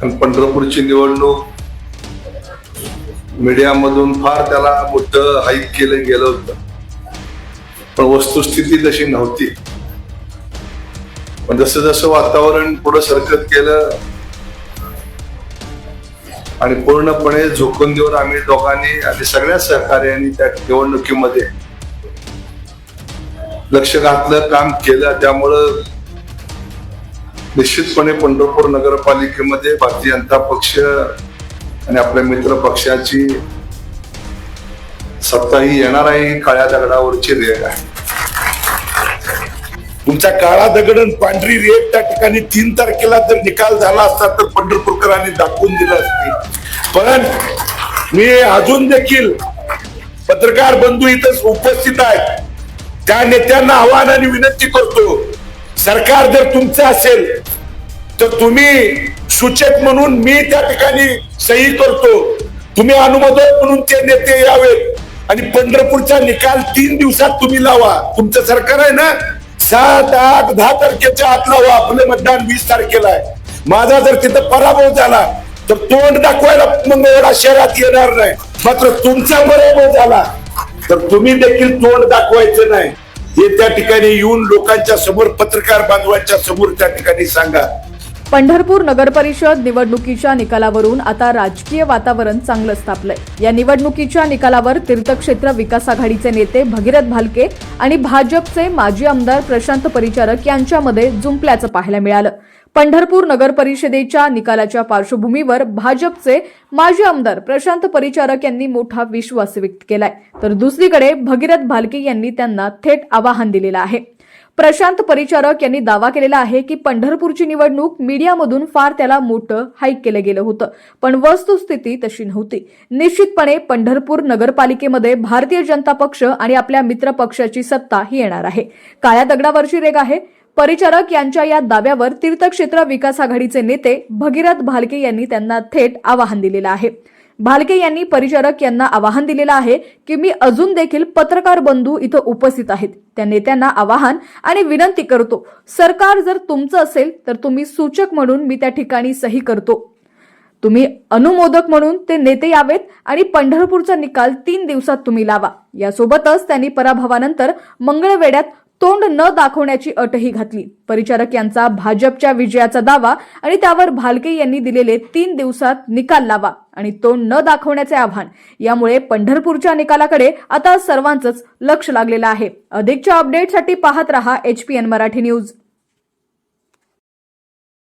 आणि पंढरपूरची निवडणूक मीडियामधून फार त्याला मोठं हाईक केलं गेलं होतं, पण वस्तुस्थिती तशी नव्हती. पण जसं जसं वातावरण पुढे सरकत गेलं आणि पूर्णपणे झोकून देऊन आम्ही दोघांनी आणि सगळ्या सहकार्यांनी त्या निवडणुकीमध्ये लक्ष घातलं, काम केलं. त्यामुळं निश्चितपणे पंढरपूर नगरपालिकेमध्ये भारतीय जनता पक्ष आणि आपल्या मित्र पक्षाची सत्ता ही येणार आहे. ही काळ्या दगडावरची रेग आहे. तुमचा काळा दगड आणि पांढरी रेग त्या ठिकाणी 3 तारखेला जर निकाल झाला असता तर पंढरपूरकरांनी दाखवून दिलं असते. पण मी अजून देखील पत्रकार बंधू इथं उपस्थित आहेत, त्या नेत्यांना आव्हान आणि विनंती करतो, सरकार जर तुमचं असेल तर तुम्ही सूचक म्हणून मी त्या ठिकाणी सही करतो, तुम्ही अनुमोदक म्हणून ते नेते यावेत आणि पंढरपूरचा निकाल 3 दिवसात तुम्ही लावा. तुमचं सरकार आहे ना, 7, 8, 10 तारखेच्या आत लावा. आपलं मतदान 20 तारखेला आहे. माझा जर तिथं पराभव झाला तर तोंड दाखवायला मंगळवेढा शहरात येणार नाही. मात्र तुमचा पराभव झाला तर तुम्ही देखील तोंड दाखवायचं नाही. हे त्या ठिकाणी येऊन लोकांच्या समोर, पत्रकार बांधवांच्या समोर त्या ठिकाणी सांगा. पंढरपूर नगरपरिषद निवडणुकीच्या निकालावरून आता राजकीय वातावरण चांगलंच तापलंय. या निवडणुकीच्या निकालावर तीर्थक्षेत्र विकास आघाडीचे नेते भगीरथ भालके आणि भाजपचे माजी आमदार प्रशांत परिचारक यांच्यामध्ये जुंपल्याचं पाहायला मिळालं. पंढरपूर नगरपरिषदेच्या निकालाच्या पार्श्वभूमीवर भाजपचे माजी आमदार प्रशांत परिचारक यांनी मोठा विश्वास व्यक्त केलाय, तर दुसरीकडे भगीरथ भालके यांनी त्यांना थेट आवाहन दिलेलं आहे. प्रशांत परिचारक यांनी दावा केलेला आहे की पंढरपूरची निवडणूक मीडियामधून फार त्याला मोठं हाईक केलं गेलं होतं, पण वस्तुस्थिती तशी नव्हती. निश्चितपणे पंढरपूर नगरपालिकेमध्ये भारतीय जनता पक्ष आणि आपल्या मित्र पक्षाची सत्ता ही येणार आहे. काळ्या दगडावरची रेग आहे. परिचारक यांच्या या दाव्यावर तीर्थक्षेत्र विकास आघाडीचे नेते भगीरथ भालके यांनी त्यांना थेट आवाहन दिलेलं आहे. भालके यांनी परिचारक यांना आवाहन दिलेलं आहे की मी अजून देखील पत्रकार बंधू इथं उपस्थित आहेत, त्या नेत्यांना आवाहन आणि विनंती करतो, सरकार जर तुमचं असेल तर तुम्ही सूचक म्हणून मी त्या ठिकाणी सही करतो, तुम्ही अनुमोदक म्हणून ते नेते यावेत आणि पंढरपूरचा निकाल 3 दिवसात तुम्ही लावा. यासोबतच त्यांनी पराभवानंतर मंगळवेढ्यात तोंड न दाखवण्याची अटही घातली. परिचारक यांचा भाजपच्या विजयाचा दावा आणि त्यावर भालके यांनी दिलेले 3 दिवसात निकाल लावा आणि तोंड न दाखवण्याचे आव्हान, यामुळे पंढरपूरच्या निकालाकडे आता सर्वांचंच लक्ष लागलेलं आहे. अधिकच्या अपडेटसाठी पाहत रहा HPN मराठी न्यूज.